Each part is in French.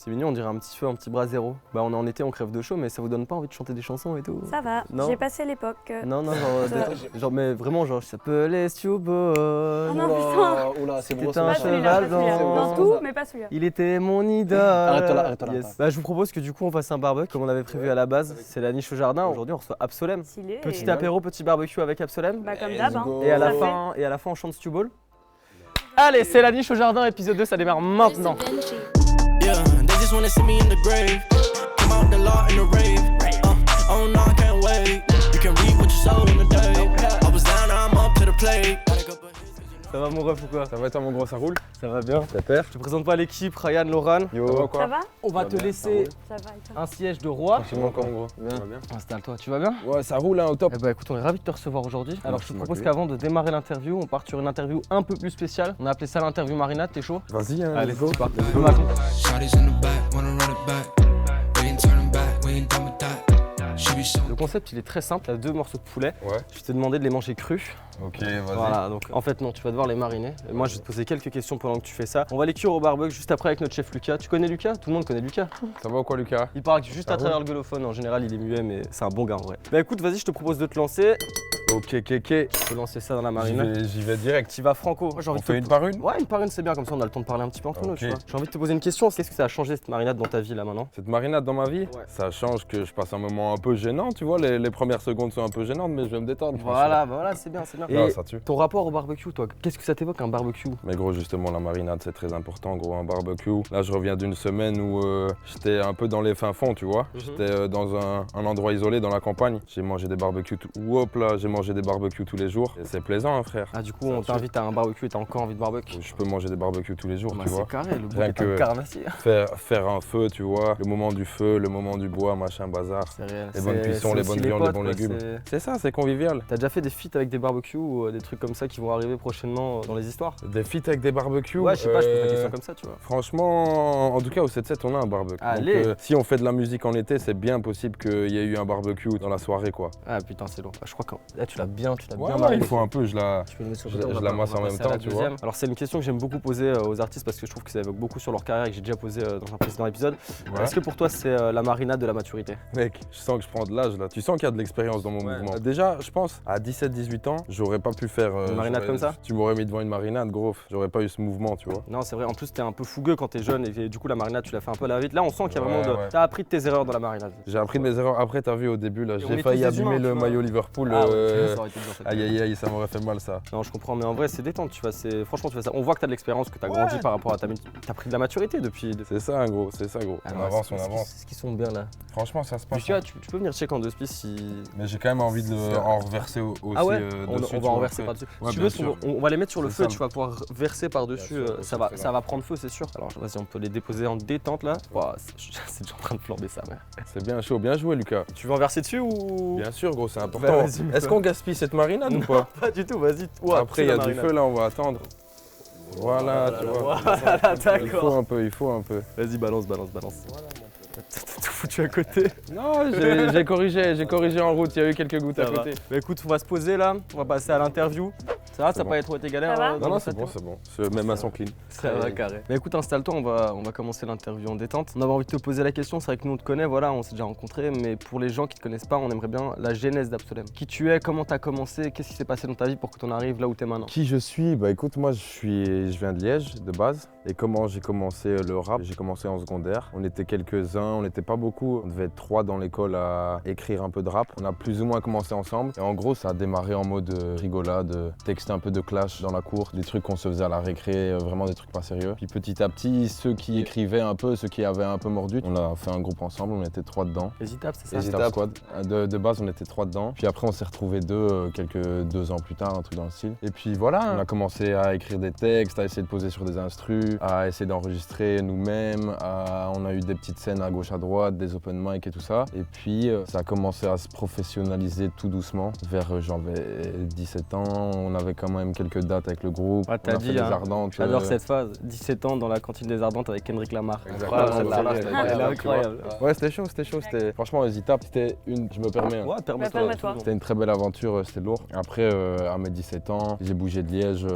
C'est mignon, on dirait un petit feu, un petit bras zéro. Bah on est en été, on crève de chaud, mais ça vous donne pas envie de chanter des chansons et tout? Ça va, Non. j'ai passé l'époque. Non, genre mais vraiment, genre, je s'appelais Stu Boy. Oh non, putain. Oula, c'est C'était bon. un Pas celui-là, cheval pas celui-là. blanc. Dans tout, mais pas celui-là. Il était mon idole. Arrête-toi là. Yes. Bah, je vous propose que du coup on fasse un barbecue comme on avait prévu à la base. C'est la niche au jardin. Aujourd'hui on reçoit Absolem. Stylé. Petit et- apéro, petit barbecue avec Absolem. Bah comme Let's d'hab. Hein. go. Et à la Ça fin, on chante Stu Ball. Allez, c'est la niche au jardin, épisode 2, ça démarre maintenant. Yeah, they just wanna see me in the grave. Come out the law in the rave. Oh no, I can't wait. You can read what you sow in the day. I was down, now I'm up to the plate. Ça va mon ref ou quoi? Ça va toi mon gros, ça roule? Ça va bien. Ta père? Je te présente pas l'équipe, Ryan, Laurent. Yo. Ça va quoi? Ça va? On va te laisser Ça va et toi? un siège de roi. Tranquillement quoi mon gros? Bien. Ça va bien? Installe-toi, tu vas bien? Ouais, ça roule hein, au top. Eh bah écoute, on est ravis de te recevoir aujourd'hui. Alors je te Merci de propose m'accueillir. qu'avant de démarrer l'interview, on parte sur une interview un peu plus spéciale. On a appelé ça l'interview Marinade, t'es chaud? Vas-y hein, Allez, let's go. c'est parti. Le matin. Shawty's in the back, wanna run it back. We ain't turning back, we ain't done with that. She be so Le concept il est très simple, tu as 2 morceaux de poulet. Ouais. Je vais te demander de les manger crus. Ok, vas-y. Voilà, donc en fait non, tu vas devoir les mariner. Et moi je vais te poser quelques questions pendant que tu fais ça. On va les cuire au barbecue juste après avec notre chef Lucas. Tu connais Lucas? Tout le monde connaît Lucas. Ça va ou quoi Lucas? Il parle juste Ah à bon travers le gueulophone, en général il est muet mais c'est un bon gars en vrai. Bah écoute, vas-y, je te propose de te lancer. Ok. Je peux lancer ça dans la marinade. J'y vais direct. Tu vas franco. Moi, j'ai envie On de te fait une par une? Ouais, une par une c'est bien, comme ça on a le temps de parler un petit peu entre nous, Ok. tu vois. J'ai envie de te poser une question, qu'est-ce que ça a changé cette marinade dans ta vie là maintenant? Cette marinade dans ma vie, Ouais. ça change que je passe un moment un peu gênant, tu vois, les premières secondes sont un peu gênantes, mais je vais me détendre. Voilà, bah voilà, c'est bien, c'est bien. Non, Et ça tue. ton rapport au barbecue, toi, qu'est-ce que ça t'évoque un barbecue? Mais gros, justement, la marinade, c'est très important, gros, un barbecue. Là, je reviens d'une semaine où j'étais un peu dans les fins fonds, tu vois. J'étais dans un endroit isolé, dans la campagne. J'ai mangé des barbecues, hop là, j'ai mangé des barbecues tous les jours. Et c'est plaisant, hein, frère. Ah du coup on t'invite à un barbecue et t'as encore envie de barbecue? Je peux manger des barbecues tous les jours, Bah, tu c'est vois. carré, le bout Rien est que- un carnassier. Faire un feu, tu vois. Le moment du feu, le moment du bois, machin, bazar. C'est réel. Les bonnes C'est- cuissons, c'est les aussi bonnes viandes, les potes, bons quoi, légumes. c'est- C'est ça, c'est convivial. T'as déjà fait des feats avec des barbecues ou des trucs comme ça qui vont arriver prochainement dans les histoires? Des feats avec des barbecues. Ouais, je sais pas, je pose la question comme ça, tu vois. Franchement, en tout cas au 7-7 on a un barbecue. Allez. Donc, si on fait de la musique en été, c'est bien possible qu'il y ait eu un barbecue dans la soirée quoi. Ah putain, c'est lourd. Je crois que là, tu l'as bien Ouais, ouais, mariné. il faut un peu, je la... Tu peux le mettre sur je- le côté, je on la va- masse on va en même passer à la temps, tu vois. deuxième. Alors c'est une question que j'aime beaucoup poser aux artistes parce que je trouve que ça évoque beaucoup sur leur carrière et que j'ai déjà posé dans un précédent épisode. Ouais. Est-ce que pour toi c'est la marinade de la maturité? Mec, je sens que je prends de l'âge là. Tu sens qu'il y a de l'expérience dans mon Ouais. mouvement. Déjà, je pense, à 17-18 ans, j'aurais pas pu faire... Une marinade j'aurais- comme ça? Tu m'aurais mis devant une marinade, gros. J'aurais pas eu ce mouvement, tu vois. Non, c'est vrai, en plus t'es un peu fougueux quand t'es jeune et du coup la marinade tu l'as fait un peu à la vite. Là on sent qu'il y a vraiment de... Ouais. T'as appris de tes erreurs dans la marinade. J'ai appris de mes erreurs. Après, t'as vu au début là, Et on j'ai est failli tous des abîmer humains, le tu vois. maillot Liverpool. Ah ouais, ça aurait été dur, ça. Aïe aïe aïe, ça m'aurait fait mal ça. Non, je comprends, mais en vrai, c'est détente, tu vois. Franchement, tu fais ça. On voit que t'as de l'expérience, que t'as grandi par rapport à t'as pris de la maturité depuis. C'est ça, gros, c'est ça, gros. Ah On non, avance, c'est- on c'est- avance. C'est ce qui sont bien là. Franchement, ça se passe. Lucas, tu peux venir check en deux spies si. Mais j'ai quand même envie de en reverser aussi. Ah ouais, dessus, on tu va vois, en verser après. par-dessus. Ouais, Si tu bien veux, sûr. on va les mettre sur le C'est feu, ça. tu vas pouvoir verser par-dessus. Bien sûr, c'est Ça va prendre feu, c'est sûr. Alors, vas-y, on peut les déposer en détente là. Ouah, c'est déjà en train de flamber ça, mais. C'est bien chaud, bien joué, Lucas. Tu veux en verser dessus ou. Bien sûr, gros, c'est Bah, important. vas-y, Est-ce qu'on gaspille cette marinade ou pas? Pas du tout, vas-y. Ouah, Après, il y a du feu là, on va attendre. Voilà, tu vois. Voilà, Il faut d'accord. un peu, il faut un peu. Vas-y, balance. T'as tout foutu à côté. Non, j'ai corrigé en route, il y a eu quelques gouttes à Ça va. côté. Bah écoute, on va se poser là, on va passer à l'interview. Ça va, C'est ça bon. pas trop été galère Ça va Non, non, cette c'est bon, tour c'est bon. C'est même à son clean. Ça va carré. Bah écoute, installe-toi, on va commencer l'interview en détente. On avait envie de te poser la question, c'est vrai que nous on te connaît, voilà, on s'est déjà rencontrés, mais pour les gens qui te connaissent pas, on aimerait bien la genèse d'Absolem. Qui tu es, comment t'as commencé, qu'est-ce qui s'est passé dans ta vie pour que t'en arrives là où t'es maintenant? Qui je suis? Bah écoute, moi je viens de Liège de base. Et comment j'ai commencé le rap? J'ai commencé en secondaire. On était quelques-uns, on n'était pas beaucoup. On devait être 3 dans l'école à écrire un peu de rap. On a plus ou moins commencé ensemble. Et en gros, ça a démarré en mode rigolade, texte un peu de clash dans la cour, des trucs qu'on se faisait à la récré, vraiment des trucs pas sérieux. Puis petit à petit, ceux qui écrivaient un peu, ceux qui avaient un peu mordu, on a fait un groupe ensemble, on était 3 dedans. Hésitable, c'est ça? Hésitable Squad. De base, on était 3 dedans. Puis après, on s'est retrouvés 2 2 ans plus tard, un truc dans le style. Et puis voilà, on a commencé à écrire des textes, à essayer de poser sur des instrus, à essayer d'enregistrer nous-mêmes. On a eu des petites scènes à gauche, à droite, des open mic et tout ça. Et puis, ça a commencé à se professionnaliser tout doucement. Vers j'avais 17 ans, on avait quand même quelques dates avec le groupe. Ouais, t'as on a fait dit, des hein, Ardentes. J'adore cette phase, 17 ans dans la cantine des Ardentes avec Kendrick Lamar. Exactement, Incroyable, celle-là, celle-là, c'était elle est incroyable. incroyable. Ouais, c'était chaud. C'était franchement Hésitable, c'était une, je me permets. Hein. Ouais, permets-toi. permets-toi. C'était une très belle aventure, c'était lourd. Après, à mes 17 ans, j'ai bougé de Liège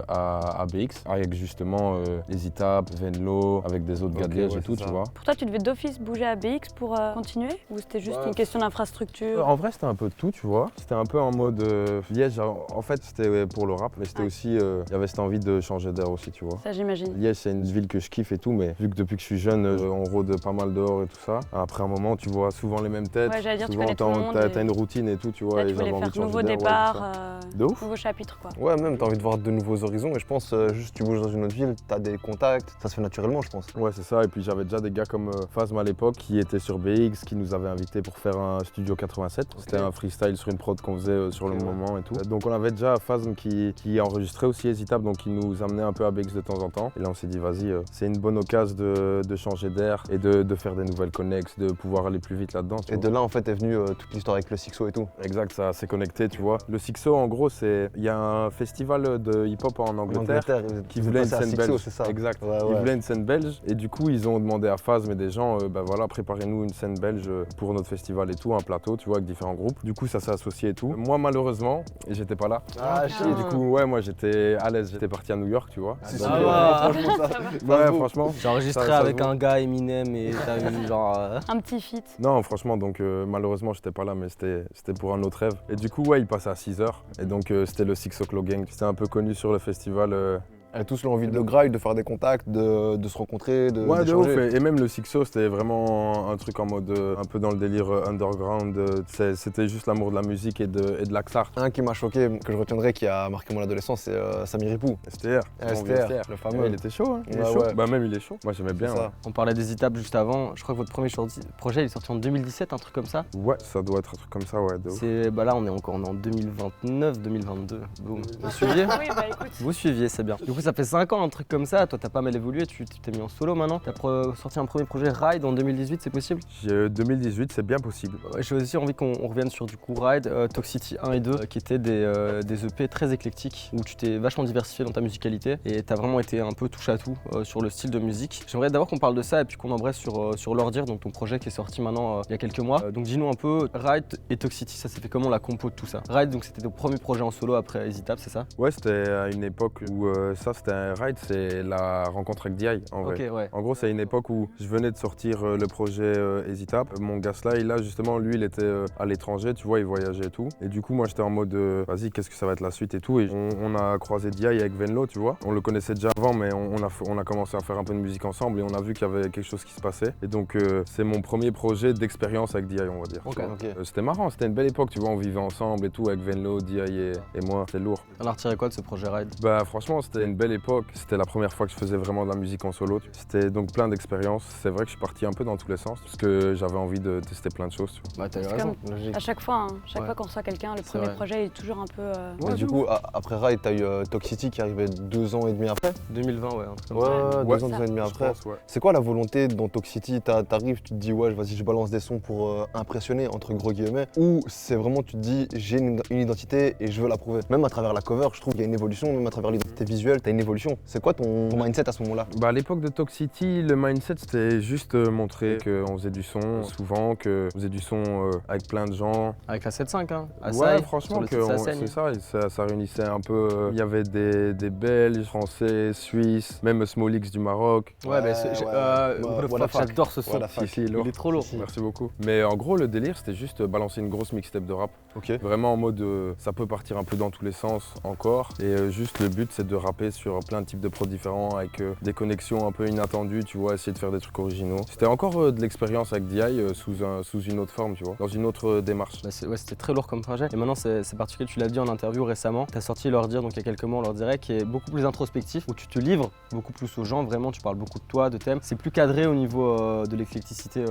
à BX avec justement Hésitable, Venlo, avec des autres gars de Liège et tout, tu vois. Pour toi, tu devais d'office bouger à BX pour continuer ou c'était juste une question d'infrastructure? En vrai, c'était un peu de tout, tu vois. C'était un peu en mode Liège, en fait, c'était pour le rap, mais c'était aussi, il y avait cette envie de changer d'air aussi, tu vois. Ça, j'imagine. Liège, c'est une ville que je kiffe et tout, mais vu que depuis que je suis jeune, on rôde pas mal dehors et tout ça. Après un moment, tu vois souvent les mêmes têtes. Ouais, j'allais dire, tu souvent, connais tout le monde t'as et- une routine et tout, tu vois. Là, tu et j'avais voulais envie faire de nouveau changer d'air, départ, De ouf. nouveau chapitre, quoi. Ouais, même, t'as envie de voir de nouveaux horizons et je pense juste tu bouges dans une autre ville, t'as des contacts, ça se fait naturellement, je pense. Ouais, c'est ça. Et puis j'avais déjà des gars comme Phasm à l'époque qui étaient sur BX, qui nous avaient invités pour faire un studio 87. C'était un freestyle sur une prod qu'on faisait sur le moment et tout. Donc on avait déjà Phasm qui enregistrait aussi Hésitable, donc qui nous amenait un peu à BX de temps en temps. Et là on s'est dit vas-y, c'est une bonne occasion de changer d'air et de faire des nouvelles connexes, de pouvoir aller plus vite là-dedans. tu Et vois. de là, en fait, est venue toute l'histoire avec le Sixo et tout. Exact, ça s'est connecté, tu vois. Le Sixo, en gros, il y a un festival de hip-hop en Angleterre. Qui voulait une scène belge. c'est ça. Exact. Ouais, Ils ouais. voulaient une scène belge et du coup ils ont demandé à Phasm et des gens, bah voilà, préparez-nous une scène belge pour notre festival et tout, un plateau, tu vois, avec différents groupes. Du coup ça s'est associé et tout. Moi malheureusement, j'étais pas là. Ah, Et du coup ouais, moi j'étais à l'aise, j'étais parti à New York, tu vois. C'est Donc, sûr, franchement, ça. ouais, franchement. J'ai enregistré Ça se avec voit. un gars Eminem et t'as eu genre. Un petit feat. Non, franchement, donc malheureusement, j'étais pas là, mais c'était pour un autre rêve. Et du coup, ouais, il passait à 6h. Et donc, c'était le Six O'Clock Gang. C'était un peu connu sur le festival. Elle a tous l'envie de grind, de faire des contacts, de se rencontrer, Ouais, de ouf. d'échanger. Et même le Sixo, c'était vraiment un truc en mode un peu dans le délire underground. C'était juste l'amour de la musique et de l'Axart. Un qui m'a choqué, que je retiendrai, qui a marqué mon adolescence, c'est Samir Ripou. STR. STR, le fameux. Ouais, il était chaud, hein. Il est Ouais, chaud. ouais. Bah, même il est chaud. Moi, j'aimais bien. C'est ça. Ouais. On parlait d'Hésitable juste avant. Je crois que votre premier projet il est sorti en 2017, un truc comme ça. Ouais, ça doit être un truc comme ça, ouais, de ouf. Bah là, on est encore en 2029, 2022. Boum. Vous suiviez? Oui, bah écoute. Vous suiviez, c'est bien. Du coup, ça fait 5 ans, un truc comme ça. Toi, t'as pas mal évolué. Tu t'es mis en solo maintenant. T'as sorti un premier projet Ride en 2018, c'est possible? 2018, c'est bien possible. Ouais, j'ai aussi envie qu'on revienne sur du coup Ride, Toxicity 1 et 2, qui étaient des EP très éclectiques, où tu t'es vachement diversifié dans ta musicalité et t'as vraiment été un peu touche à tout sur le style de musique. J'aimerais d'abord qu'on parle de ça et puis qu'on embrasse sur L'Ordir, donc ton projet qui est sorti maintenant il y a quelques mois. Donc dis-nous un peu, Ride et Toxicity, ça s'est fait comment la compo de tout ça? Ride, donc c'était ton premier projet en solo après Hésitable, c'est ça? Ouais, c'était à une époque où ça, c'était un Ride, c'est la rencontre avec DI, en vrai. Ok, ouais. En gros, c'est une époque où je venais de sortir le projet Hésitable. Mon Gasly, là, justement, lui, il était à l'étranger, tu vois, il voyageait et tout. Et du coup, moi, j'étais en mode, vas-y, qu'est-ce que ça va être la suite et tout. Et on a croisé DI avec Venlo, tu vois. On le connaissait déjà avant, mais on a commencé à faire un peu de musique ensemble et on a vu qu'il y avait quelque chose qui se passait. Et donc, c'est mon premier projet d'expérience avec DI, on va dire. Ok, tu vois. ok. C'était marrant, c'était une belle époque, tu vois, on vivait ensemble et tout, avec Venlo, DI et moi, c'était lourd. On a retiré quoi de ce projet Ride? Bah franchement c'était une belle époque, c'était la première fois que je faisais vraiment de la musique en solo. C'était donc plein d'expériences, c'est vrai que je suis parti un peu dans tous les sens parce que j'avais envie de tester plein de choses. Tu vois. Bah t'as eu C'est raison, comme logique. À chaque fois, hein, chaque Ouais. fois qu'on reçoit quelqu'un, le C'est premier vrai. projet est toujours un peu. Mais du coup, après Ride, t'as eu Toxicity qui arrivait 2 ans et demi après. 2020, ouais, un truc comme Ouais, ça. 2 ans, 2 ans et demi Je après. pense, ouais. C'est quoi la volonté dans Toxicity? T'arrives, tu te dis ouais, vas-y, je balance des sons pour impressionner, entre gros guillemets, ou c'est vraiment tu te dis j'ai une identité et je veux la prouver? Même à travers la cover, je trouve qu'il y a une évolution, même à travers l'identité visuelle, t'as une évolution. C'est quoi ton mindset à ce moment-là? Bah à l'époque de Toxicity, le mindset c'était juste montrer qu'on faisait du son souvent, qu'on faisait du son avec plein de gens. Avec la 7.5, hein. Ouais, Asahi, franchement, sur le titre Sassen. c'est ça, et ça réunissait un peu. Il y avait des Belges, Français, Suisses, même Smolix du Maroc. Ouais, bah Ouais, c'est. ouais. Le What the fuck. j'adore ce son. What the fuck. Si, lourd. Il est trop lourd. Merci beaucoup. Mais en gros, le délire, c'était juste balancer une grosse mixtape de rap. Ok. Vraiment en mode, ça peut partir un peu dans tous les sens encore. Et juste le but, c'est de rapper sur plein de types de prods différents avec des connexions un peu inattendues, tu vois, essayer de faire des trucs originaux. C'était encore de l'expérience avec DI sous une autre forme, tu vois, dans une autre démarche. Bah ouais, c'était très lourd comme projet. Et maintenant, c'est particulier, tu l'as dit en interview récemment. Tu as sorti L'Ordir, donc il y a quelques mois, on leur dirait, qui est beaucoup plus introspectif, où tu te livres beaucoup plus aux gens, vraiment, tu parles beaucoup de toi, de thèmes. C'est plus cadré au niveau de l'éclecticité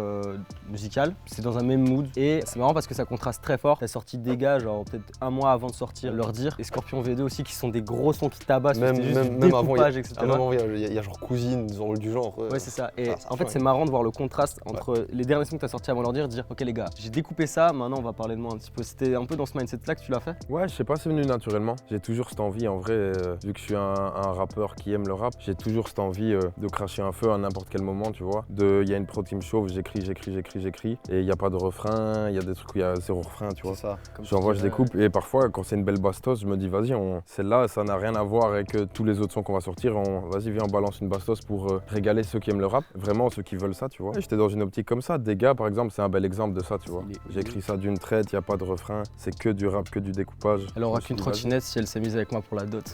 musicale. C'est dans un même mood. Et c'est marrant parce que ça contraste très fort. Tu as sorti Dégage, genre peut-être un mois avant de sortir L'Ordir. Et Scorpion V2 aussi, qui sont des gros sons qui tabassent. Même C'était juste même avant, découpage, etc. même avant, il y a genre Cousine, du genre. Ouais, c'est ça. Et ça en fait, change. c'est marrant de voir le contraste entre les derniers sons que tu as sortis avant leur dire ok les gars, j'ai découpé ça, maintenant on va parler de moi un petit peu. C'était un peu dans ce mindset-là que tu l'as fait? Ouais, je sais pas, c'est venu naturellement. J'ai toujours cette envie, en vrai, vu que je suis un rappeur qui aime le rap, j'ai toujours cette envie de cracher un feu à n'importe quel moment, tu vois. Il y a une prod qui me chauffe, j'écris, et il n'y a pas de refrain, il y a des trucs où il y a zéro refrain, tu vois. C'est ça. J'envoie, je découpe, et parfois, quand c'est une belle bastos, je me dis, vas-y, celle-là, ça n'a rien à voir avec tous les autres sons qu'on va sortir. Vas-y, viens, on balance une bastos pour régaler ceux qui aiment le rap, vraiment ceux qui veulent ça, tu vois. J'étais dans une optique comme ça. Des gars, par exemple, c'est un bel exemple de ça, tu vois. J'écris ça d'une traite, il n'y a pas de refrain, c'est que du rap, que du découpage. Elle aura Je me suis qu'une dit, trottinette si elle s'est mise avec moi pour la dot.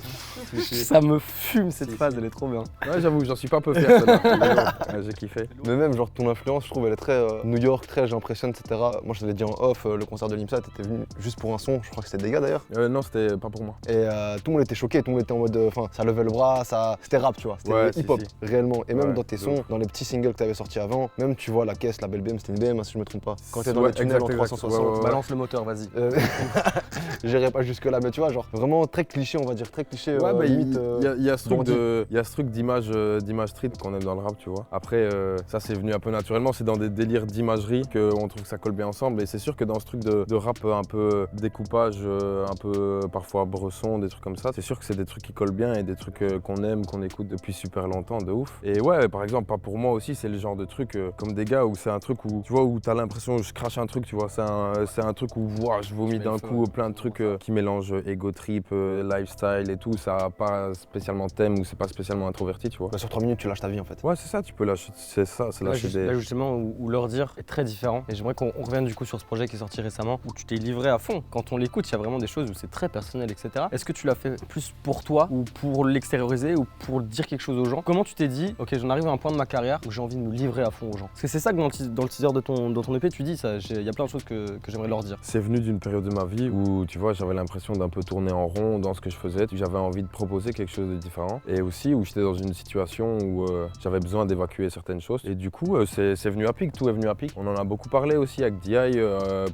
Ça me fume cette phase, elle est trop bien. Ouais, j'avoue, j'en suis pas un peu fier, celle-là. Ouais, j'ai kiffé. Mais même, genre, ton influence, je trouve, elle est très New York, très j'impressionne, etc. Moi, je te l'ai dit en off, le concert de l'IMSA, t'étais venu juste pour un son, je crois que c'était des gars d'ailleurs. Non, c'était pas pour moi. Et tout le monde était choqué, tout le monde était en mode, enfin, ça levait le bras, c'était rap, tu vois, c'était Ouais, hip-hop, si. réellement. Et même Ouais, dans tes de sons, ouf. dans les petits singles que t'avais sortis avant, même tu vois la caisse, la belle BM, c'était une BM, hein, si je me trompe pas. Quand t'es dans Ouais, les tunnels en exact, 360, ouais. Balance le moteur, vas-y. j'irai pas jusque là, mais tu vois, genre vraiment très cliché, on va dire, très cliché. Ouais, bah, limite, il y a ce truc bandit. il y a ce truc d'image street qu'on aime dans le rap, tu vois. Après, ça c'est venu un peu naturellement, c'est dans des délires d'imagerie qu'on trouve que ça colle bien ensemble. Et c'est sûr que dans ce truc de rap un peu découpage, un peu parfois bresson, des trucs comme ça, c'est sûr que c'est des trucs qui collent bien et des trucs qu'on aime, qu'on écoute depuis super longtemps, de ouf. Et ouais, par exemple, pas pour moi aussi, c'est le genre de truc comme des gars où c'est un truc où, tu vois, où t'as l'impression que je crache un truc, tu vois. C'est un truc où ouah, je vomis d'un coup plein de trucs qui mélangent ego trip, lifestyle et tout. Ça a pas spécialement thème ou c'est pas spécialement introverti, tu vois. Bah, sur 3 minutes, tu lâches ta vie en fait. Ouais, c'est ça, tu peux lâcher, c'est ça, c'est lâcher des... Là justement où leur dire est très différent. Et j'aimerais qu'on revienne du coup sur ce projet qui est sorti récemment, où tu t'es livré à fond. Quand on l'écoute, il y a vraiment des choses où c'est très personnel, etc. Est-ce que tu l'as fait plus pour toi ou pour l'extérioriser ou pour dire quelque chose aux gens? Comment tu t'es dit, ok, j'en arrive à un point de ma carrière où j'ai envie de me livrer à fond aux gens? Parce que c'est ça que dans le teaser de ton EP, tu dis, il y a plein de choses que j'aimerais leur dire. C'est venu d'une période de ma vie où, tu vois, j'avais l'impression d'un peu tourner en rond dans ce que je faisais. J'avais envie de proposer quelque chose de différent. Et aussi où j'étais dans une situation où j'avais besoin d'évacuer certaines choses. Et du coup, c'est venu à pic, tout est venu à pic. On en a beaucoup parlé aussi avec DI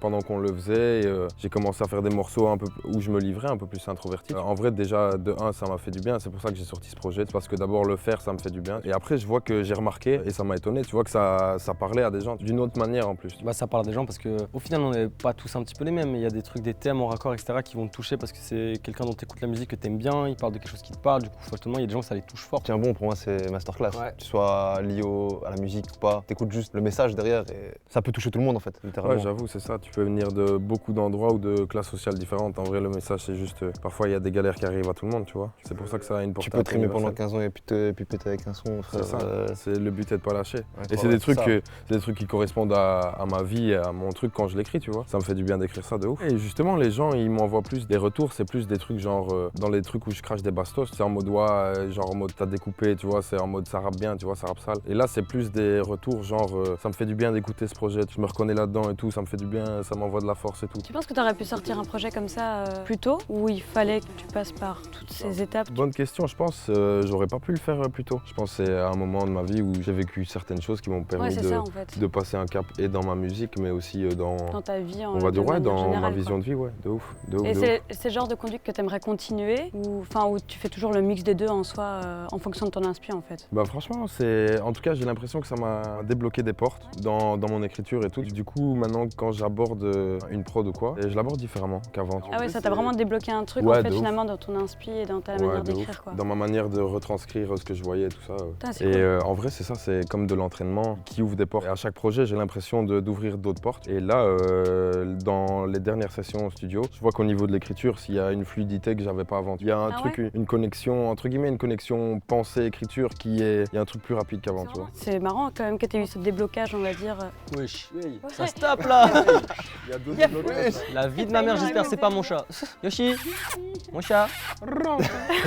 pendant qu'on le faisait. J'ai commencé à faire des morceaux un peu où je me livrais, un peu plus introverti. En vrai, déjà, de un, ça m'a fait du bien. C'est pour ça que j'ai sorti ce projet. Parce que d'abord, le faire, ça me fait du bien. Et après, je vois que j'ai remarqué, et ça m'a étonné, tu vois, que ça parlait à des gens d'une autre manière en plus. Bah ça parle à des gens parce que au final on n'est pas tous un petit peu les mêmes, mais il y a des trucs, des thèmes en raccord, etc. qui vont te toucher parce que c'est quelqu'un dont tu écoutes la musique que tu aimes bien, il parle de quelque chose qui te parle, du coup forcément il y a des gens que ça les touche fort. Tiens bon, pour moi c'est masterclass. Ouais. Que tu sois lié à la musique ou pas, t'écoutes juste le message derrière et ça peut toucher tout le monde en fait, littéralement. Ouais, j'avoue, c'est ça. Tu peux venir de beaucoup d'endroits ou de classes sociales différentes. En vrai, le message, c'est juste. Parfois, il y a des galères qui arrivent à tout le monde, tu vois. C'est pour ça que ça a une portée. Tu peux trimer pendant universelle. 15 ans et puis péter avec un son, frère. C'est ça. C'est le but est de pas lâcher. Et ouais, c'est des trucs ça. c'est des trucs qui correspondent à ma vie et à mon truc quand je l'écris, tu vois. Ça me fait du bien d'écrire ça de ouf. Et justement, les gens, ils m'envoient plus des retours. C'est plus des trucs genre dans les trucs où je crache des bastos. C'est en mode genre en mode t'as découpé, tu vois. C'est en mode ça rappe bien, tu vois, ça rappe sale. Et là, c'est plus des retours genre ça me fait du bien d'écouter ce projet. Je me reconnais là-dedans et tout. Ça me fait du bien, ça m'envoie de la force et tout. Tu penses que tu aurais pu sortir un projet comme ça plus tôt ou il fallait que tu passes par toutes ces étapes? Bonne question, je pense j'aurais pas pu le faire plus tôt. Je pense que c'est un moment de ma vie où j'ai vécu certaines choses qui m'ont permis Ouais, c'est ça en fait. de passer un cap et dans ma musique mais aussi dans Ta vie en on va dire de ouais, manière dans ma générale, vision quoi. de vie, ouais, de ouf. Et c'est le genre de conduite que tu aimerais continuer ou où tu fais toujours le mix des deux en soi en fonction de ton inspi en fait? Bah franchement, en tout cas j'ai l'impression que ça m'a débloqué des portes dans mon écriture et tout. Du coup maintenant quand j'aborde une prod ou quoi, je l'aborde différemment qu'avant. Ah ouais, ça t'a vraiment débloqué un truc Ouais, en fait de ouf. finalement dans ton inspi et dans ta Ouais, manière de d'écrire ouf. quoi. Dans ma manière de retranscrire ce que je voyais et tout ça. Putain, c'est Et cool. en vrai c'est ça, c'est comme de l'entraînement qui ouvre des portes. Et à chaque projet j'ai l'impression d'ouvrir d'autres portes. Et là dans les dernières sessions au studio, je vois qu'au niveau de l'écriture, s'il y a une fluidité que j'avais pas avant. Il y a un truc, une connexion, entre guillemets, une connexion pensée-écriture il y a un truc plus rapide qu'avant, tu vois. C'est marrant quand même que tu aies eu ce déblocage, on va dire. Wesh, ça se tape là. Il y a deux Il y a- déblocages. La vie de ma mère, j'espère c'est pas mon chat. Yoshi, mon chat.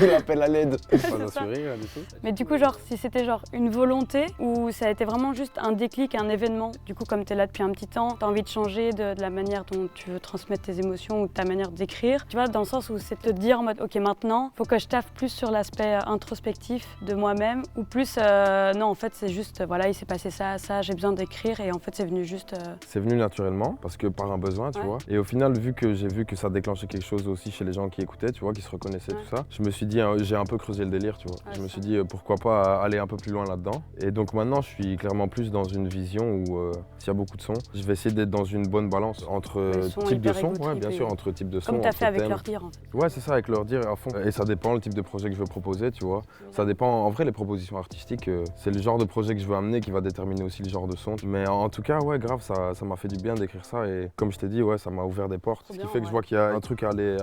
Il appelle à l'aide. Pas d'assuré là du tout. Mais du coup, genre, si c'était genre une volonté ou ça a été vraiment juste un déclic, un événement, du coup, comme tu es là depuis un petit temps, tu as envie de changer de la manière dont tu veux transmettre tes émotions ou de ta manière d'écrire, tu vois, dans le sens où c'est te dire en mode, ok, maintenant, faut que je taffe plus sur l'aspect introspectif de moi-même ou plus, non, en fait, c'est juste, voilà, il s'est passé ça, j'ai besoin d'écrire et en fait, c'est venu juste. C'est venu naturellement parce que par un besoin, tu Ouais. vois. Et au final, vu que j'ai vu que ça déclenchait quelque chose aussi chez les gens qui écoutaient, tu vois, qui se reconnaissaient, Ouais. tout ça, je me suis dit, j'ai un peu creusé le délire, tu vois. Ah, Je me ça. suis dit pourquoi pas aller un peu plus loin là-dedans. Et donc maintenant, je suis clairement plus dans une vision où s'il y a beaucoup de sons, je vais essayer d'être dans une bonne balance entre Le son type de hyper son, ego ouais, bien trip sûr, et- entre type de son, Comme tu as entre fait avec thèmes. leur dire en fait. Ouais, c'est ça, avec leur dire à fond. Et ça dépend le type de projet que je veux proposer, tu vois. Ça dépend, en vrai, les propositions artistiques, c'est le genre de projet que je veux amener qui va déterminer aussi le genre de son. Mais en tout cas, ouais, grave, ça m'a fait du bien d'écrire ça. Et comme je t'ai dit, ouais, ça m'a ouvert des portes. Trop Ce qui bien, fait que je ouais. vois qu'il y a un truc à aller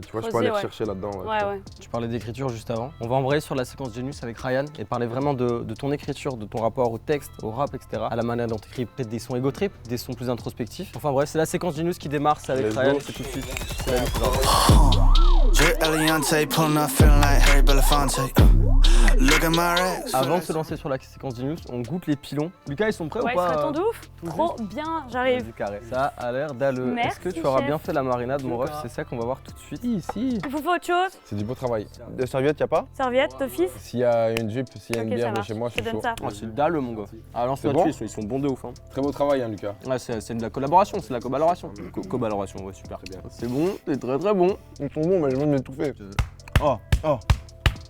tu vois, je peux Creuser, aller ouais. rechercher là-dedans. Ouais, ouais. Tu parlais d'écriture juste avant. On va embrayer sur la séquence Genius avec Ryan et parler vraiment de ton écriture, de ton rapport au texte, au rap, etc. À la manière dont tu écris peut-être des sons ego trip, des sons plus introspectifs. Enfin bref, c'est la séquence Genius qui démarre, c'est avec Let's Ryan, go. c'est tout de suite. C'est la vie, c'est parti. Drip Eliante, pulling up, feeling like Harry Belafonte. Look at my racks. Avant de se lancer sur la séquence Genius, on goûte les pilons. Lucas, ils sont prêts Ouais, ou pas ça de ouf. tout Trop bien, j'arrive. Du carré. Ça a l'air d'alleux. Est-ce Merci, que tu auras chef. bien fait la marinade, mon ref? C'est ça qu'on va voir tout de suite. Ici, Il vous faut autre chose? c'est du beau travail. De serviettes, y'a pas? Serviette, d'office? S'il y a une jupe, s'il y a une Ok, ça bière de marche. chez moi, je Je te suis donne chaud. ça. Oh, c'est dalleux, mon gars. Ah, lance C'est là-dessus, bon ils sont bons de ouf. Hein. Très beau travail, hein, Lucas. Ouais, c'est de la collaboration, c'est de la collaboration. Collaboration, ouais, super. C'est bon, c'est très très bon. Ils sont bons, mais je viens de m'étouffer. Oh, oh.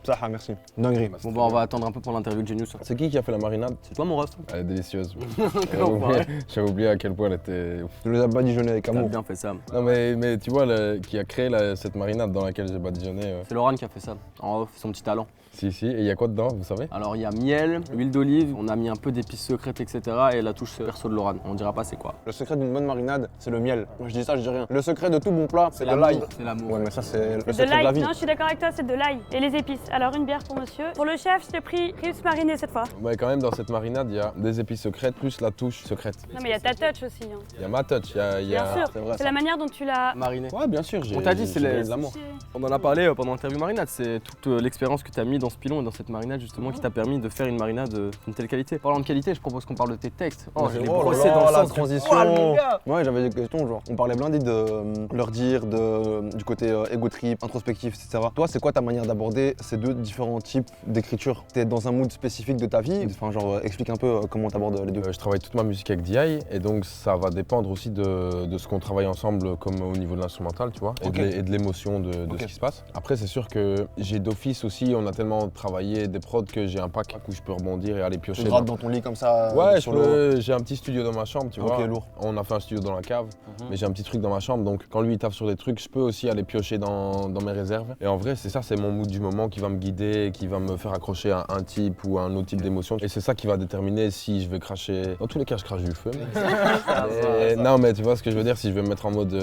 Ça, merci. Dinguerie. Bon, bah, on va attendre un peu pour l'interview de Genius. C'est qui a fait la marinade? C'est toi, mon ref? Elle est délicieuse. Enfoiré. J'avais oublié à quel point elle était. Je les ai badigeonnés avec T'as amour. bien fait ça. Non mais tu vois, qui a créé cette marinade dans laquelle j'ai badigeonné. C'est Laurent qui a fait ça. En off, son petit talent. Si, et il y a quoi dedans, vous savez? Alors, il y a miel, huile d'olive, on a mis un peu d'épices secrètes, etc. Et la touche perso de Laurent. On dira pas c'est quoi. Le secret d'une bonne marinade, c'est le miel. Moi je dis ça, je dis rien. Le secret de tout bon plat, c'est de l'amour, l'ail. C'est l'amour. Ouais, mais ça, c'est le De secret de la l'ail. vie. Non, je suis d'accord avec toi, c'est de l'ail. Et les épices. Alors, une bière pour monsieur. Pour le chef, je t'ai pris riz mariné cette fois. Ouais, quand même, dans cette marinade, il y a des épices secrètes plus la touche secrète. Non, mais il y a ta touch aussi. Hein. Il y a ma touch, il y a. Bien sûr. C'est vrai, C'est ça. la manière dont tu l'as. Mariné. Ouais, bien sûr, j'ai. On t'a dit, c'est j'ai les- donné de l'amour. On en a parlé pendant l'interview marinade. C'est toute l'expérience que tu as mis dans ce pilon et dans cette marinade, justement, qui t'a permis de faire une marinade d'une telle qualité. Parlant de qualité, je propose qu'on parle de tes textes. Oh, je l'ai Oh là brossé là, dans le la sens du transition. poil, mon gars. Ouais, j'avais des questions, genre, on parlait blindé de leur dire, du côté ego trip, introspectif, etc. Toi, c'est quoi ta manière d'aborder ces deux différents types d'écriture? T'es dans un mood spécifique de ta vie? Enfin, genre, explique un peu comment t'abordes les deux. Je travaille toute ma musique avec DI et donc ça va dépendre aussi de ce qu'on travaille ensemble comme au niveau de l'instrumental, tu vois, Ok. et de l'émotion de Ok. ce qui se passe. Après, c'est sûr que j'ai d'office aussi, on a tellement travaillé des prods que j'ai un pack où je peux rebondir et aller Tu piocher. te grattes dans ton lit comme ça? Ouais, sur j'ai un petit studio dans ma chambre, tu Ok, vois. lourd. On a fait un studio dans la cave, mais j'ai un petit truc dans ma chambre, donc quand lui il taffe sur des trucs, je peux aussi aller piocher dans mes réserves. Et en vrai, c'est ça, c'est mon mood du moment qui va me guider, qui va me faire accrocher à un type ou à un autre type d'émotion. Et c'est ça qui va déterminer si je vais cracher. Dans tous les cas, je crache du feu. Non, mais tu vois ce que je veux dire, si je vais me mettre en mode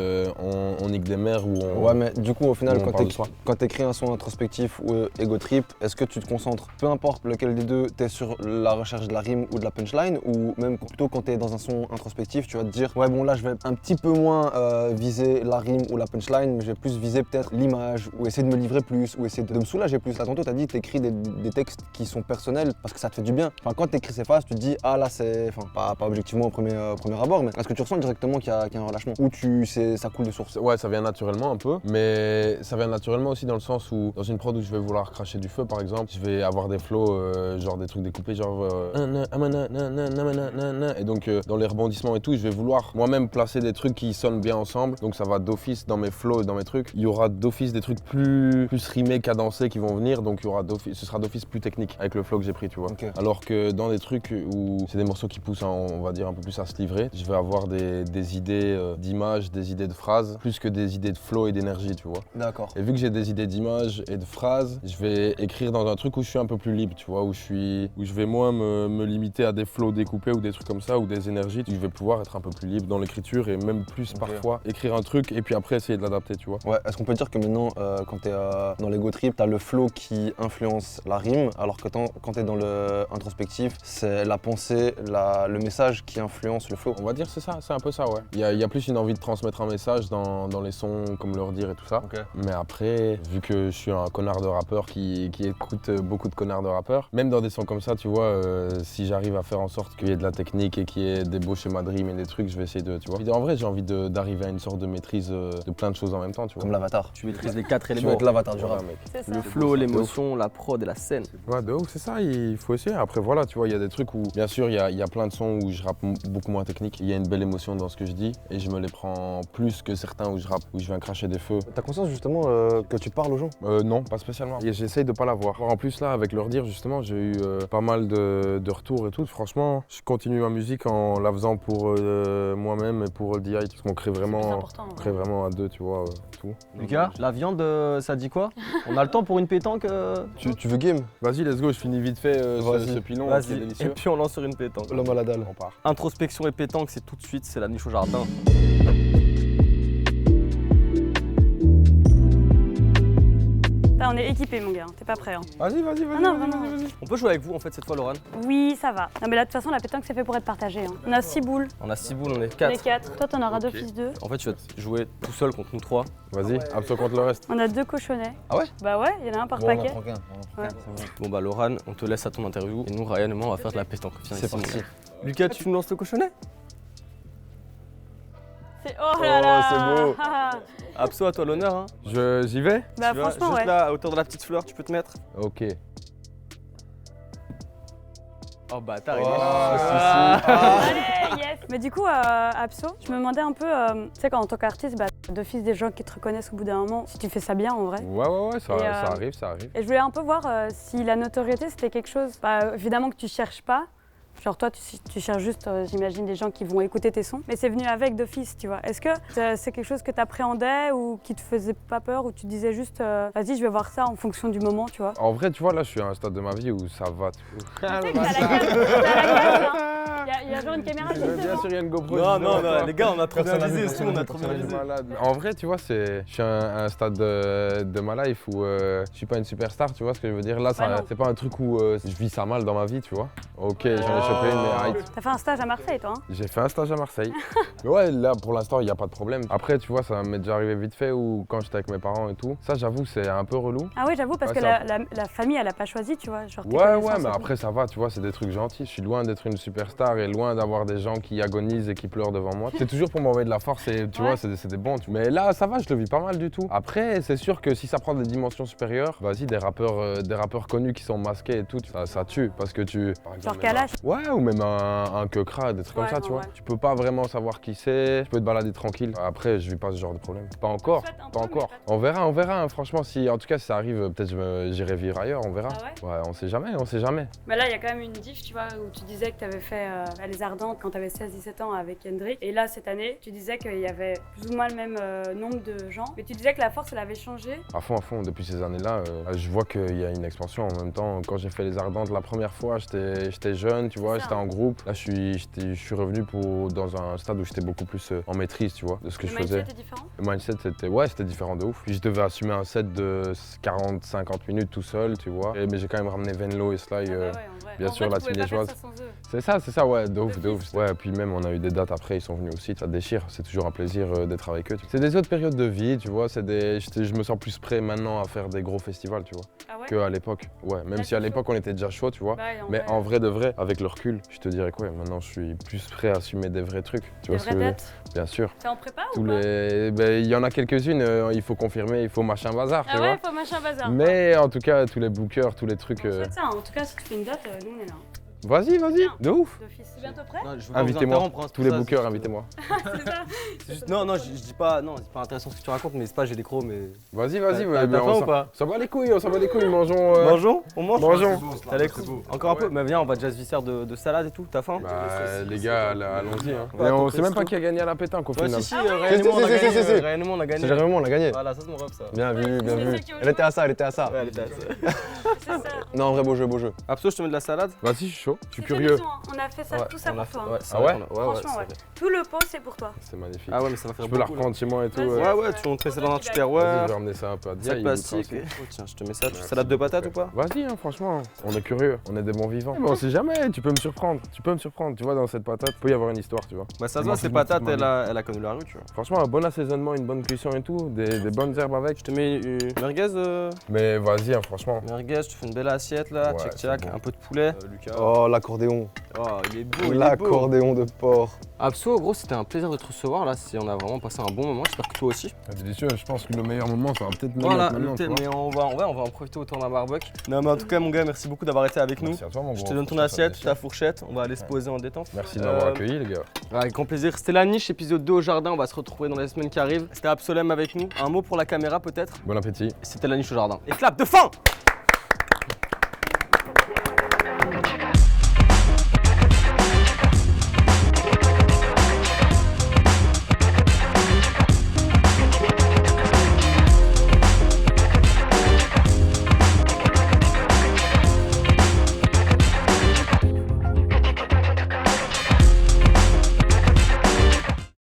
on nique des mers ou on. Ouais, mais du coup, au final, On parle de soi. quand t'écris un son introspectif ou ego trip, est-ce que tu te concentres, peu importe lequel des deux, t'es sur la recherche de la rime ou de la punchline, ou même plutôt quand t'es dans un son introspectif, tu vas te dire, ouais, bon, là, je vais un petit peu moins viser la rime ou la punchline, mais je vais plus viser peut-être l'image, ou essayer de me livrer plus, ou essayer de me soulager plus. Là, tantôt, t'as dit, t'écris des textes qui sont personnels parce que ça te fait du bien. Enfin, quand t'écris ces phases, tu te dis, ah là, c'est. Enfin, pas objectivement au premier abord, mais est-ce que tu ressens directement qu'il y a un relâchement, ou ça coule de source? Ouais, ça vient naturellement un peu, mais ça vient naturellement aussi dans le sens où, dans une prod où je vais vouloir cracher du feu par exemple, je vais avoir des flows, genre des trucs découpés, genre. Et donc, dans les rebondissements et tout, je vais vouloir moi-même placer des trucs qui sonnent bien ensemble, donc ça va d'office dans mes flows et dans mes trucs. Il y aura d'office des trucs plus rimés, cadencés qui vont venir, donc ce sera d'office plus technique avec le flow que j'ai pris, tu vois. Ok. Alors que dans des trucs où c'est des morceaux qui poussent, on va dire, un peu plus à se livrer, je vais avoir des idées d'images, des idées de phrases, plus que des idées de flow et d'énergie, tu vois. D'accord. Et vu que j'ai des idées d'images et de phrases, je vais écrire dans un truc où je suis un peu plus libre, tu vois, où je vais moins me limiter à des flows découpés ou des trucs comme ça, ou des énergies, je vais pouvoir être un peu plus libre dans l'écriture et même plus parfois écrire un truc et puis après essayer de l'adapter, tu vois. Ouais, est-ce qu'on peut dire que maintenant, quand t'es dans l'ego trip, t'as le flow qui influence la rime, alors que quand t'es dans le introspectif, c'est la pensée, le message qui influence le flow? On va dire c'est ça, c'est un peu ça, ouais. Il y a plus une envie de transmettre un message dans les sons, comme leur dire et tout ça. Ok. Mais après, vu que je suis un connard de rappeur qui écoute beaucoup de connards de rappeurs, même dans des sons comme ça, tu vois, si j'arrive à faire en sorte qu'il y ait de la technique et qu'il y ait des beaux schémas de rime et des trucs, je vais essayer de, tu vois. En vrai, j'ai envie d'arriver à une sorte de maîtrise de plein de choses en même temps, tu vois. Comme l'avatar. Tu maîtrises les 4 Tu veux éléments. être l'avatar du Voilà, rap. mec. C'est ça. Le flow, les l'émotion, la prod et la scène. Ouais, de ouf, c'est ça, il faut essayer. Après, voilà, tu vois, il y a des trucs où, bien sûr, il y a plein de sons où je rappe beaucoup moins technique. Il y a une belle émotion dans ce que je dis et je me les prends plus que certains où je rappe, où je viens cracher des feux. T'as conscience justement que tu parles aux gens? Non, pas spécialement. Et j'essaye de pas l'avoir. En plus, là, avec leur dire, justement, j'ai eu pas mal de retours et tout. Franchement, je continue ma musique en la faisant pour moi-même et pour le DI. Parce qu'on crée vraiment à deux, tu vois, tout. Lucas, la viande, ça dit quoi? On a le temps pour une pétanque Tu veux game? Vas-y, let's go, je finis vite fait Vas-y. ce pilon qui est Vas-y, et délicieux. puis on lance sur une pétanque. L'homme à la dalle. On part. Introspection et pétanque, c'est tout de suite, c'est la niche au jardin. Là, on est équipés, mon gars, t'es pas prêt. Hein. Vas-y. Non, vraiment. On peut jouer avec vous en fait cette fois, Laurent. Oui, ça va. Non, mais là, de toute façon, la pétanque, c'est fait pour être partagé. Hein. On a 6 boules. On a 6 boules, on est On est 4. 4. Toi, t'en auras d'office 2. En fait, tu vas jouer tout seul contre nous 3. Vas-y, abso contre le reste. On a 2 cochonnets. Ah ouais? Bah ouais, il y en a un par paquet. Bon bah Laurent, on te laisse à ton interview et nous, Ryan et moi, on va faire de la pétanque. Viens C'est ici. parti. Lucas, tu nous lances le cochonnet? Oh là là. c'est beau. Abso, à toi l'honneur. Hein. J'y vais? Bah Tu vois, franchement, juste ouais. là, à hauteur de la petite fleur, tu peux te mettre. Ok. Oh bâtard, Oh, il est Allez, yes. Mais du coup, Abso, je me demandais un peu, tu sais, quand en tant qu'artiste, bah, d'office des gens qui te reconnaissent au bout d'un moment, si tu fais ça bien en vrai. Ouais, ça Et, ça arrive. Et je voulais un peu voir si la notoriété c'était quelque chose, bah, évidemment que tu cherches pas. Genre toi, tu cherches juste, j'imagine, des gens qui vont écouter tes sons. Mais c'est venu avec d'office, tu vois. Est-ce que c'est quelque chose que tu appréhendais ou qui te faisait pas peur ou tu disais juste, vas-y, je vais voir ça en fonction du moment, tu vois? En vrai, tu vois, là, je suis à un stade de ma vie où ça va. Tu sais que t'as la classe, t'as la classe, hein. Il y a genre une caméra juste Bien devant. sûr, il y a une GoPro. Non, les gars, on a trop bien visé aussi, on a trop bien C'est visé. malade. En vrai, tu vois, je suis à un stade de ma life où je suis pas une superstar, tu vois ce que je veux dire. Là, Ouais, non. c'est pas un truc où je vis ça mal dans ma vie, tu vois. Ok, j'en ai chopé une, mais hype. T'as fait un stage à Marseille, toi, hein? J'ai fait un stage à Marseille. Mais ouais, là, pour l'instant, il n'y a pas de problème. Après, tu vois, ça m'est déjà arrivé vite fait ou quand j'étais avec mes parents et tout. Ça, j'avoue, c'est un peu relou. Ah oui, j'avoue, parce Ouais, que ça- la famille, elle a pas choisi, tu vois. Genre tes Ouais, connaissances mais et tout. après, ça va, tu vois, c'est des trucs gentils. Je suis loin d'être une superstar et loin d'avoir des gens qui agonisent et qui pleurent devant moi. C'est toujours pour m'envoyer de la force et tu Ouais. vois, c'est des bons. Mais là, ça va, je le vis pas mal du tout. Après, c'est sûr que si ça prend des dimensions supérieures, vas-y, des rappeurs connus qui sont masqués et tout, ça tue. Parce que tu. par exemple, Genre Kalash. Ouais, ou même un Keukra, des trucs comme Ouais, ça, non, tu vois. ouais. Tu peux pas vraiment savoir qui c'est, tu peux te balader tranquille. Après, je vis pas ce genre de problème. Pas encore, Souhaite un pas peu, encore. mais On verra, hein, franchement, si en tout cas si ça arrive, peut-être j'irai vivre ailleurs, on verra. Ah Ouais, on sait jamais. Mais là, il y a quand même une diff, tu vois, où tu disais que tu avais fait Les Ardentes quand tu avais 16-17 ans avec Kendrick. Et là, cette année, tu disais qu'il y avait plus ou moins le même nombre de gens. Mais tu disais que la force, elle avait changé. À fond, depuis ces années-là, je vois qu'il y a une expansion. En même temps, quand j'ai fait les Ardentes la première fois, j'étais jeune, tu vois, C'est ça. j'étais en groupe. Là, je suis revenu dans un stade où j'étais beaucoup plus en maîtrise, tu vois, de ce que Le je mindset faisais. était différent. Le mindset, c'était différent de ouf. Puis je devais assumer un set de 40-50 minutes tout seul, tu vois. Mais j'ai quand même ramené Venlo et Sly. Ah bah ouais, en vrai. bien En sûr, vrai, la tu pouvais team pas faire liégeoise. ça sans eux. C'est ça, ouais, de ouf. Ouais, puis même, on a eu des dates après, ils sont venus aussi, ça déchire. C'est toujours un plaisir d'être avec eux. C'est des autres périodes de vie, tu vois. Je me sens plus prêt maintenant à faire des gros festivals, tu vois, Ah ouais? qu'à l'époque. Ouais, même Là, si à c'est l'époque, on était déjà chaud, tu vois. Bah ouais, Mais en vrai de vrai, avec le recul, je te dirais que ouais, maintenant, je suis plus prêt à assumer des vrais trucs. Tu Des vois ce que vraies je veux dire? dates. Bien sûr. T'es en prépa Tous ou pas? il y en a quelques-unes, il faut confirmer, il faut machin bazar, tu Ah vois. ouais, faut machin bazar. Mais en tout cas, tous les bookers, tous les trucs. On souhaite ça, hein. En tout cas, si tu fais une date, nous on est là. Vas-y, Bien. de ouf. D'office. C'est bientôt prêt? Non, je veux pas vous Invitez-moi, interrompre, hein, c'est tous pour les ça, bookers, c'est- invitez-moi. C'est ça? c'est juste- Non, je dis pas, non, c'est pas intéressant ce que tu racontes, mais c'est pas j'ai des crocs, mais. Vas-y, T'as mais faim ou pas? on s'en bat les couilles, mangeons. Mangeons? On mange? Mangeons. T'as les crocs. Encore un peu? Mais viens, on va déjà se visser de salade et tout, t'as faim? Bah, les gars, allons-y. Hein. Ouais, Et on ton sait même pas resto. qui a gagné à la pétanque au Ouais, final. si, Si, réellement, on a si, gagné. si. Réellement, on a gagné. C'est vraiment, on l'a gagné. Voilà, ça c'est mon rep ça. Bien vu, bien C'est vu. ça qui est Elle était à ça, elle était à ça. Ouais, elle était assez. C'est ça. Non, en vrai, beau jeu, beau jeu. Abso, je te mets de la salade? Vas-y, je suis chaud, je suis C'est curieux. fait maison, hein. On a fait ça, tout ça on a pour toi. fait- hein. c'est Ah vrai ouais qu'on a- Franchement, c'est ouais. vrai. Tout le pot, c'est pour toi. C'est magnifique. Ah ouais, mais ça va faire Je peux la beaucoup, là. reprendre chez moi et tout. Vas-y. Ouais, ouais, tu montres ça dans un Vas-y, tupperware. je vais ramener ça un peu à Dia. Sac il plastique. goûtera aussi. Oh, tiens, je te mets ça. Merci. Salade de patates ou pas? Vas-y, hein, franchement, on est curieux, on est des bons vivants. Mais on sait jamais, tu peux me surprendre, tu vois, dans cette patate, il peut y avoir une histoire, tu vois. Bah, ça se Je voit, m'en ces fous, patates, je m'en elle a connu la rue, tu vois. Franchement, un bon assaisonnement, une bonne cuisson et tout, des bonnes herbes avec. Je te mets une merguez, Mais vas-y, hein, franchement. merguez, je te fais une belle l'assiette là, Ouais, tchac c'est tchac, bon. un peu de poulet. Lucas. Oh, l'accordéon. Oh, il est beau, il est beau. L'accordéon de porc. Abso, gros, c'était un plaisir de te recevoir là. On a vraiment passé un bon moment. J'espère que toi aussi. Délicieux, je pense que le meilleur moment, ça va peut-être même Voilà, être maintenant, tu vois. mais on va en profiter autour d'un barbecue. Non, mais en tout cas, mon gars, merci beaucoup d'avoir été avec nous. Merci à toi, mon gros. Je te donne ton Franchement, ça assiette, fait ta fourchette. On va aller se poser en détente. Merci de m'avoir accueilli, les gars. Avec grand plaisir. C'était La Niche, épisode 2 au jardin. On va se retrouver dans les semaines qui arrivent. C'était Absolem avec nous. Un mot pour la caméra peut-être. Bon appétit. C'était La Niche au jardin. Et clap de fin!